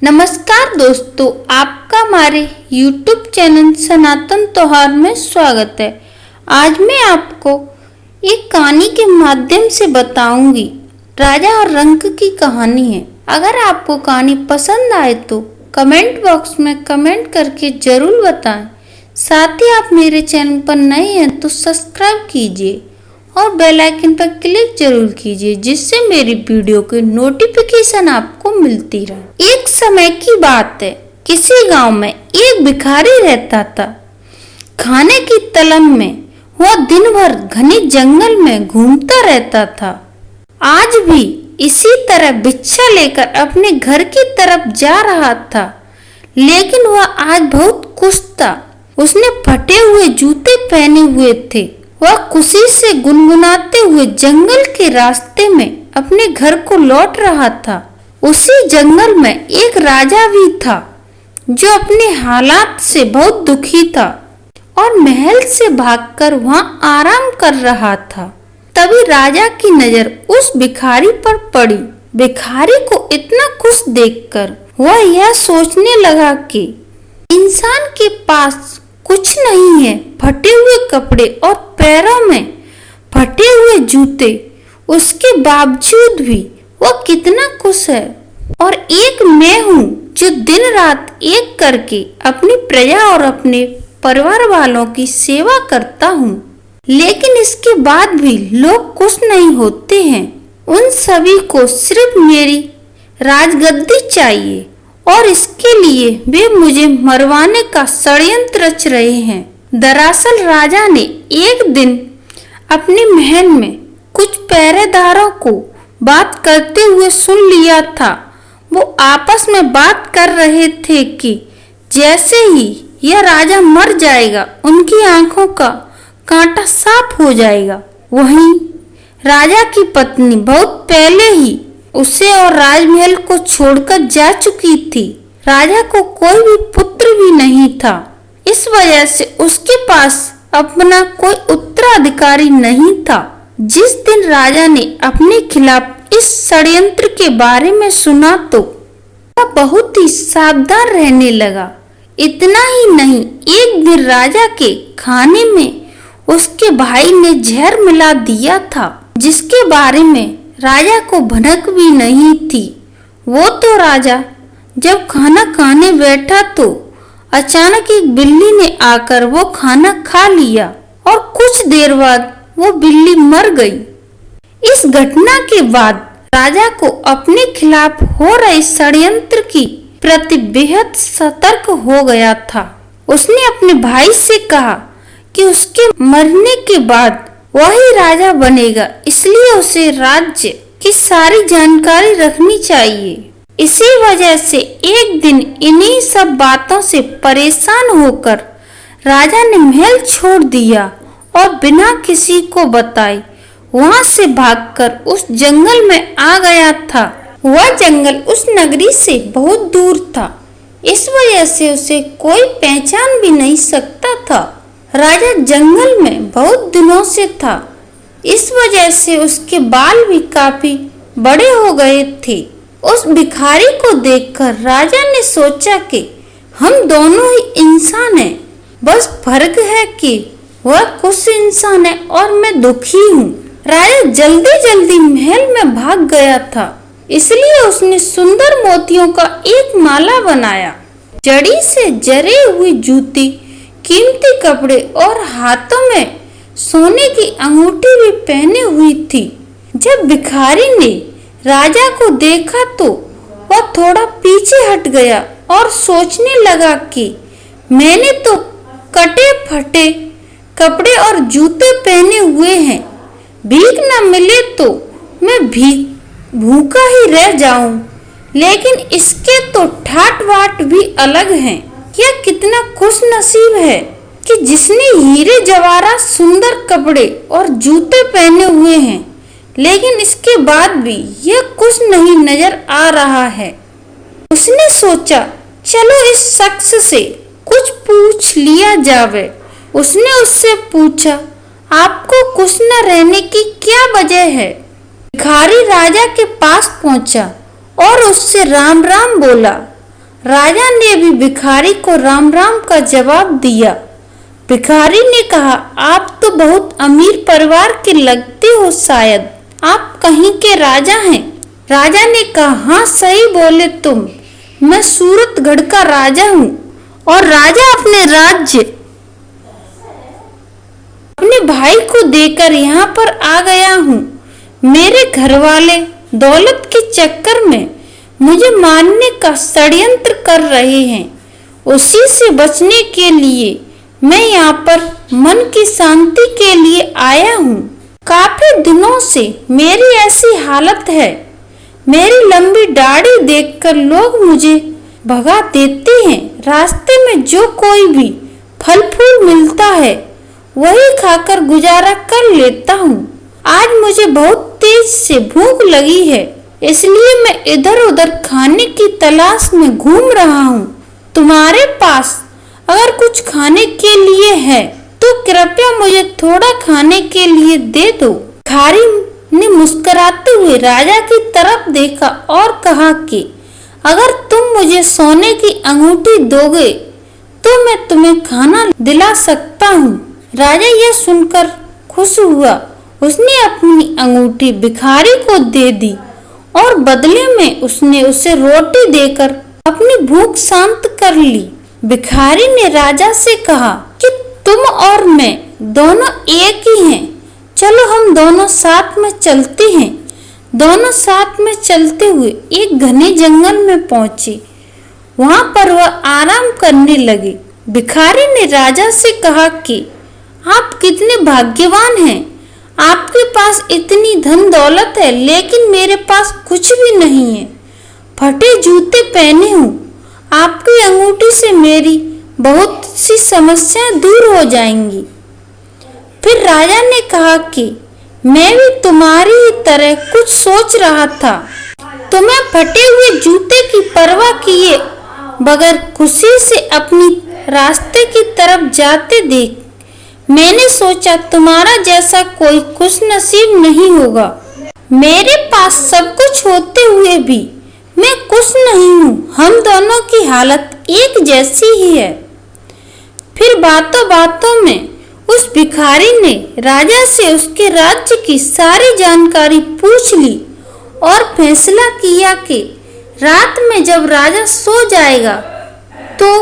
नमस्कार दोस्तों, आपका हमारे YouTube चैनल सनातन त्योहार में स्वागत है। आज मैं आपको एक कहानी के माध्यम से बताऊंगी। राजा और रंक की कहानी है। अगर आपको कहानी पसंद आए तो कमेंट बॉक्स में कमेंट करके जरूर बताएं। साथ ही आप मेरे चैनल पर नए हैं तो सब्सक्राइब कीजिए और बेल आइकन पर क्लिक जरूर कीजिए, जिससे मेरी वीडियो की नोटिफिकेशन आपको मिलती रहे। एक समय की बात है, किसी गांव में एक भिखारी रहता था। खाने की तलब में वह दिन भर घने जंगल में घूमता रहता था। आज भी इसी तरह भिक्षा लेकर अपने घर की तरफ जा रहा था, लेकिन वह आज बहुत खुश था। उसने फटे हुए जूते पहने हुए थे। वह खुशी से गुनगुनाते हुए जंगल के रास्ते में अपने घर को लौट रहा था। उसी जंगल में एक राजा भी था, जो अपने हालात से बहुत दुखी था और महल से भागकर वहां आराम कर रहा था। तभी राजा की नजर उस भिखारी पर पड़ी। भिखारी को इतना खुश देखकर वह यह सोचने लगा कि इंसान के पास कुछ नहीं है, फटे हुए कपड़े और पैरों में फटे हुए जूते, उसके बावजूद भी वह कितना खुश है। और एक मैं हूँ जो दिन रात एक करके अपनी प्रजा और अपने परिवार वालों की सेवा करता हूँ, लेकिन इसके बाद भी लोग खुश नहीं होते हैं। उन सभी को सिर्फ मेरी राजगद्दी चाहिए और इसके लिए वे मुझे मरवाने का षड्यंत्र रच रहे हैं। दरअसल राजा ने एक दिन अपने महल में कुछ पहरेदारों को बात करते हुए सुन लिया था। वो आपस में बात कर रहे थे कि जैसे ही यह राजा मर जाएगा, उनकी आंखों का कांटा साफ हो जाएगा। वहीं राजा की पत्नी बहुत पहले ही उसे और राजमहल को छोड़कर जा चुकी थी। राजा को कोई भी पुत्र भी नहीं था। इस वजह से उसके पास अपना कोई उत्तराधिकारी नहीं था। जिस दिन राजा ने अपने खिलाफ इस षड्यंत्र के बारे में सुना तो वह बहुत ही सावधान रहने लगा। इतना ही नहीं, एक दिन राजा के खाने में उसके भाई ने जहर मिला दिया था, जिसके बारे में राजा को भनक भी नहीं थी। वो तो राजा जब खाना खाने बैठा तो अचानक एक बिल्ली ने आकर वो खाना खा लिया और कुछ देर बाद वो बिल्ली मर गई। इस घटना के बाद राजा को अपने खिलाफ हो रहे षड्यंत्र की प्रति बेहद सतर्क हो गया था। उसने अपने भाई से कहा कि उसके मरने के बाद वही राजा बनेगा, इसलिए उसे राज्य की सारी जानकारी रखनी चाहिए। इसी वजह से एक दिन इन्हीं सब बातों से परेशान होकर राजा ने महल छोड़ दिया और बिना किसी को बताए वहां से भागकर उस जंगल में आ गया था। वह जंगल उस नगरी से बहुत दूर था, इस वजह से उसे कोई पहचान भी नहीं सकता था। राजा जंगल में बहुत दिनों से था, इस वजह से उसके बाल भी काफी बड़े हो गए थे। उस भिखारी को देखकर राजा ने सोचा कि हम दोनों ही इंसान हैं, बस फर्क है कि वह खुश इंसान है और मैं दुखी हूँ। राजा जल्दी जल्दी महल में भाग गया था, इसलिए उसने सुंदर मोतियों का एक माला बनाया। जड़ी से जरे हुई जूती, कीमती कपड़े और हाथों में सोने की अंगूठी भी पहने हुई थी। जब भिखारी ने राजा को देखा तो वह थोड़ा पीछे हट गया और सोचने लगा कि मैंने तो कटे फटे कपड़े और जूते पहने हुए हैं, भीख न मिले तो मैं भूखा ही रह जाऊं। लेकिन इसके तो ठाट बाट भी अलग हैं। यह कितना खुश नसीब है कि जिसने हीरे जवाहरात, सुंदर कपड़े और जूते पहने हुए हैं, लेकिन इसके बाद भी यह कुछ नहीं नजर आ रहा है। उसने सोचा, चलो इस शख्स से कुछ पूछ लिया जावे। उसने उससे पूछा, आपको खुश न रहने की क्या वजह है? भिखारी राजा के पास पहुंचा और उससे राम राम बोला। राजा ने भी भिखारी को राम राम का जवाब दिया। भिखारी ने कहा, आप तो बहुत अमीर परिवार के लगते हो, शायद आप कहीं के राजा हैं। राजा ने कहा, हाँ सही बोले तुम, मैं सूरतगढ़ का राजा हूँ और राजा अपने राज्य अपने भाई को देकर यहाँ पर आ गया हूँ। मेरे घर वाले दौलत के चक्कर में मुझे मारने का षड्यंत्र कर रहे हैं। उसी से बचने के लिए मैं यहाँ पर मन की शांति के लिए आया हूँ। काफी दिनों से मेरी ऐसी हालत है। मेरी लंबी दाढ़ी देखकर लोग मुझे भगा देते हैं। रास्ते में जो कोई भी फल फूल मिलता है वही खाकर गुजारा कर लेता हूँ। आज मुझे बहुत तेज से भूख लगी है, इसलिए मैं इधर उधर खाने की तलाश में घूम रहा हूँ। तुम्हारे पास अगर कुछ खाने के लिए है तो कृपया मुझे थोड़ा खाने के लिए दे दो। भिखारी ने मुस्कुराते हुए राजा की तरफ देखा और कहा कि अगर तुम मुझे सोने की अंगूठी दोगे तो मैं तुम्हें खाना दिला सकता हूँ। राजा यह सुनकर खुश हुआ। उसने अपनी अंगूठी भिखारी को दे दी और बदले में उसने उसे रोटी देकर अपनी भूख शांत कर ली। भिखारी ने राजा से कहा कि तुम और मैं दोनों एक ही हैं, चलो हम दोनों साथ में चलते हैं। दोनों साथ में चलते हुए एक घने जंगल में पहुंचे। वहां पर वह आराम करने लगे। भिखारी ने राजा से कहा कि आप कितने भाग्यवान हैं, आपके पास इतनी धन दौलत है, लेकिन मेरे पास कुछ भी नहीं है। फटे जूते पहने हूँ। आपकी अंगूठी से मेरी बहुत सी समस्याएं दूर हो जाएंगी। फिर राजा ने कहा कि मैं भी तुम्हारी ही तरह कुछ सोच रहा था। तुम्हें फटे हुए जूते की परवाह किए बगैर खुशी से अपनी रास्ते की तरफ जाते देख मैंने सोचा तुम्हारा जैसा कोई खुशनसीब नहीं होगा। मेरे पास सब कुछ होते हुए भी मैं खुश नहीं हूँ। हम दोनों की हालत एक जैसी ही है। फिर बातों बातों में उस भिखारी ने राजा से उसके राज्य की सारी जानकारी पूछ ली और फैसला किया कि रात में जब राजा सो जाएगा तो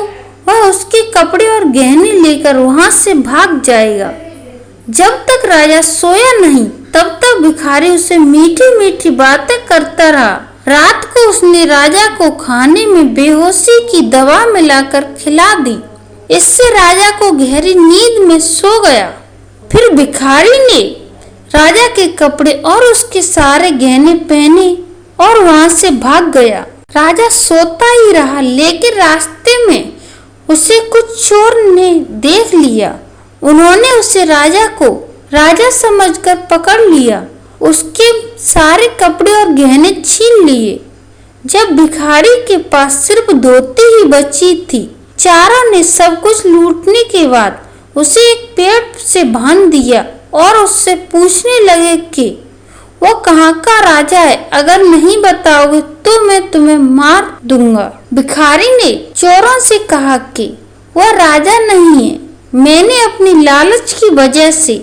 वह उसके कपड़े और गहने लेकर वहां से भाग जाएगा। जब तक राजा सोया नहीं तब तक भिखारी उसे मीठी मीठी बातें करता रहा। रात को उसने राजा को खाने में बेहोशी की दवा मिलाकर खिला दी। इससे राजा को गहरी नींद में सो गया। फिर भिखारी ने राजा के कपड़े और उसके सारे गहने पहने और वहां से भाग गया। राजा सोता ही रहा, लेकिन रास्ते में उसे कुछ चोर ने देख लिया। उन्होंने उसे राजा को राजा समझकर पकड़ लिया। उसके सारे कपड़े और गहने छीन लिए। जब भिखारी के पास सिर्फ धोती ही बची थी, चोरों ने सब कुछ लूटने के बाद उसे एक पेड़ से बांध दिया और उससे पूछने लगे कि वो कहाँ का राजा है, अगर नहीं बताओगे तो मैं तुम्हें मार दूंगा। भिखारी ने चोरों से कहा कि वह राजा नहीं है। मैंने अपनी लालच की वजह से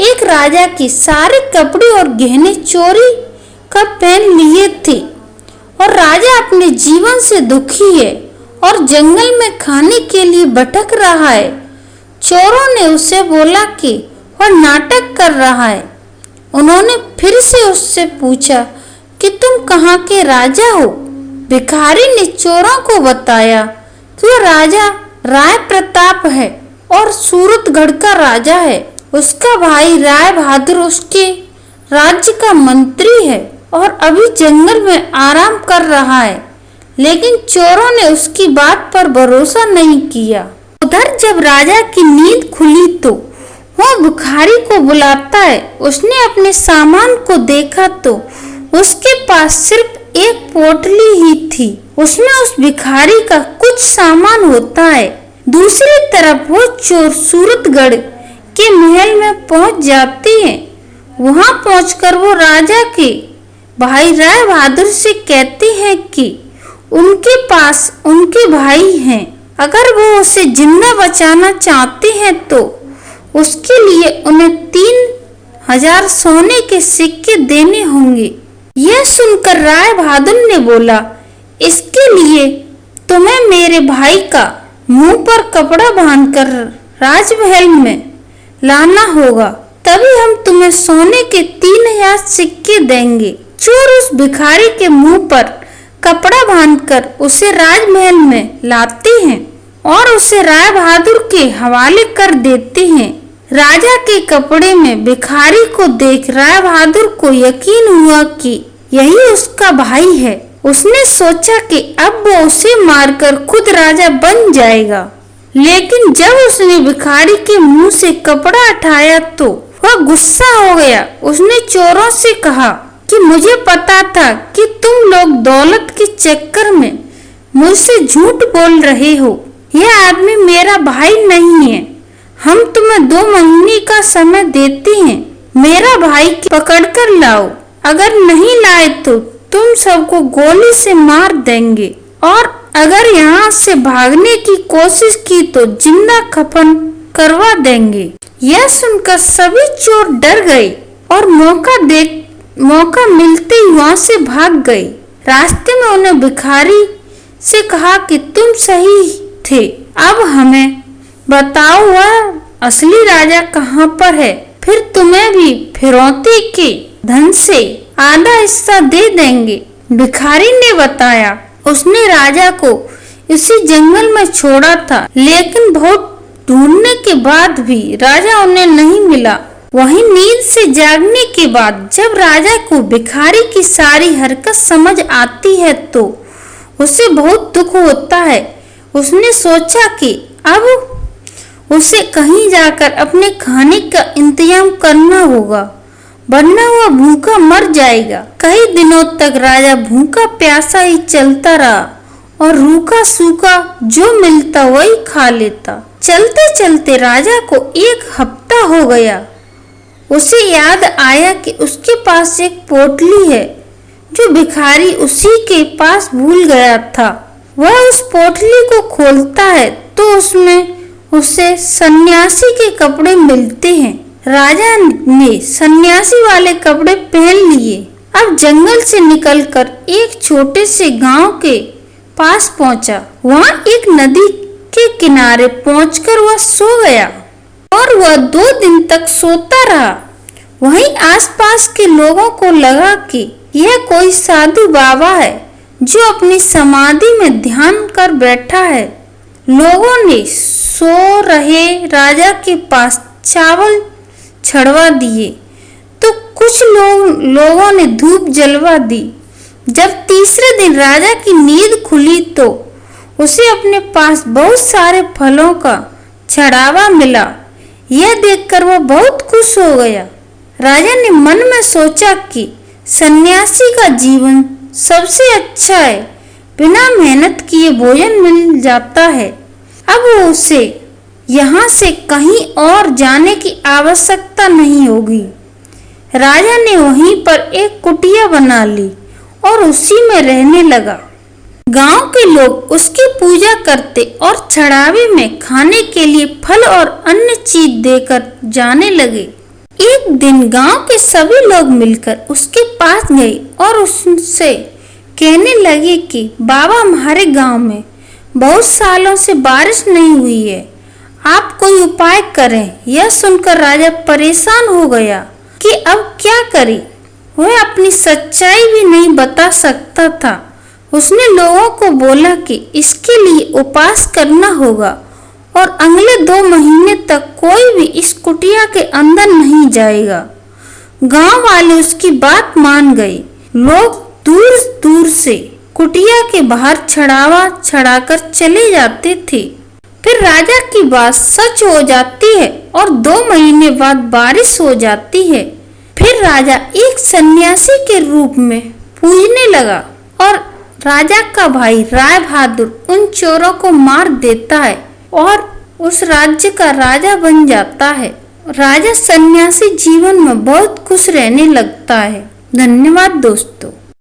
एक राजा के सारे कपड़े और गहने चोरी कर पहन लिए थे और राजा अपने जीवन से दुखी है और जंगल में खाने के लिए भटक रहा है। चोरों ने उसे बोला कि वह नाटक कर रहा है। उन्होंने फिर से उससे पूछा कि तुम कहाँ के राजा हो। भिखारी ने चोरों को बताया कि वह राजा राय प्रताप है और सूरतगढ़ का राजा है। उसका भाई राय बहादुर उसके राज्य का मंत्री है और अभी जंगल में आराम कर रहा है। लेकिन चोरों ने उसकी बात पर भरोसा नहीं किया। उधर जब राजा की नींद खुली तो वह भिखारी को बुलाता है। उसने अपने सामान को देखा तो उसके पास सिर्फ एक पोटली ही थी। उसमें उस भिखारी का कुछ सामान होता है। दूसरी तरफ वो चोर सूरतगढ़ के महल में पहुंच जाते हैं। वहां पहुंचकर वो राजा के भाई राय बहादुर से कहते हैं कि उनके पास उनके भाई हैं। अगर वो उसे जिंदा बचाना चाहते हैं तो उसके लिए उन्हें 3000 सोने के सिक्के देने होंगे। यह सुनकर राय बहादुर ने बोला, इसके लिए तुम्हें मेरे भाई का मुंह पर कपड़ा बांधकर राजमहल में लाना होगा, तभी हम तुम्हें सोने के 3000 सिक्के देंगे। चोर उस भिखारी के मुंह पर कपड़ा बांधकर उसे राजमहल में लाते हैं और उसे राय बहादुर के हवाले कर देते हैं। राजा के कपड़े में भिखारी को देख राय बहादुर को यकीन हुआ कि यही उसका भाई है। उसने सोचा कि अब वो उसे मारकर खुद राजा बन जाएगा। लेकिन जब उसने भिखारी के मुंह से कपड़ा हटाया तो वह गुस्सा हो गया। उसने चोरों से कहा कि मुझे पता था कि तुम लोग दौलत के चक्कर में मुझसे झूठ बोल रहे हो। यह आदमी मेरा भाई नहीं है। हम तुम्हें 2 महीने का समय देते हैं। मेरा भाई पकड़कर लाओ। अगर नहीं लाए तो तुम सबको गोली से मार देंगे और अगर यहाँ से भागने की कोशिश की तो जिंदा कफन करवा देंगे। यह सुनकर सभी चोर डर गए और मौका मिलते ही वहाँ से भाग गए। रास्ते में उन्हें भिखारी से कहा कि तुम सही थे, अब हमें बताओ वह असली राजा कहाँ पर है, फिर तुम्हें भी फिरौती के धन से आधा हिस्सा दे देंगे। भिखारी ने बताया उसने राजा को इसी जंगल में छोड़ा था, लेकिन बहुत ढूंढने के बाद भी राजा उन्हें नहीं मिला। वहीं नींद से जागने के बाद जब राजा को भिखारी की सारी हरकत समझ आती है तो उसे बहुत दुख होता है। उसने सोचा कि अब उसे कहीं जाकर अपने खाने का इंतजाम करना होगा, वरना वह भूखा मर जाएगा। कई दिनों तक राजा भूखा प्यासा ही चलता रहा और रूखा सूखा जो मिलता वही खा लेता। चलते चलते राजा को 1 हफ्ता हो गया। उसे याद आया कि उसके पास एक पोटली है जो भिखारी उसी के पास भूल गया था। वह उस पोटली को खोलता है तो उसमें उसे सन्यासी के कपड़े मिलते हैं। राजा ने सन्यासी वाले कपड़े पहन लिए। अब जंगल से निकलकर एक छोटे से गांव के पास पहुंचा। वहां एक नदी के किनारे पहुंचकर वह सो गया और वह 2 दिन तक सोता रहा। वहीं आसपास के लोगों को लगा कि यह कोई साधु बाबा है जो अपनी समाधि में ध्यान कर बैठा है। लोगों ने सो रहे राजा के पास चावल छड़वा दिए तो कुछ लोगों ने धूप जलवा दी। जब तीसरे दिन राजा की नींद खुली तो उसे अपने पास बहुत सारे फलों का छड़ावा मिला। यह देखकर वह बहुत खुश हो गया। राजा ने मन में सोचा कि सन्यासी का जीवन सबसे अच्छा है, बिना मेहनत किए भोजन मिल जाता है। अब उसे यहाँ से कहीं और जाने की आवश्यकता नहीं होगी। राजा ने वहीं पर एक कुटिया बना ली और उसी में रहने लगा। गांव के लोग उसकी पूजा करते और चढ़ावे में खाने के लिए फल और अन्य चीज देकर जाने लगे। एक दिन गांव के सभी लोग मिलकर उसके पास गए और उससे कहने लगे कि बाबा, हमारे गांव में बहुत सालों से बारिश नहीं हुई है, आप कोई उपाय करें। यह सुनकर राजा परेशान हो गया कि अब क्या करे। वह अपनी सच्चाई भी नहीं बता सकता था। उसने लोगों को बोला कि इसके लिए उपवास करना होगा और अगले 2 महीने तक कोई भी इस कुटिया के अंदर नहीं जाएगा। गांव वाले उसकी बात मान गए। लोग दूर दूर से कुटिया के बाहर छड़ावा छड़ाकर चले जाते थे। फिर राजा की बात सच हो जाती है और 2 महीने बाद बारिश हो जाती है। फिर राजा एक सन्यासी के रूप में पूजने लगा और राजा का भाई राय बहादुर उन चोरों को मार देता है और उस राज्य का राजा बन जाता है। राजा सन्यासी जीवन में बहुत खुश रहने लगता है। धन्यवाद दोस्तों।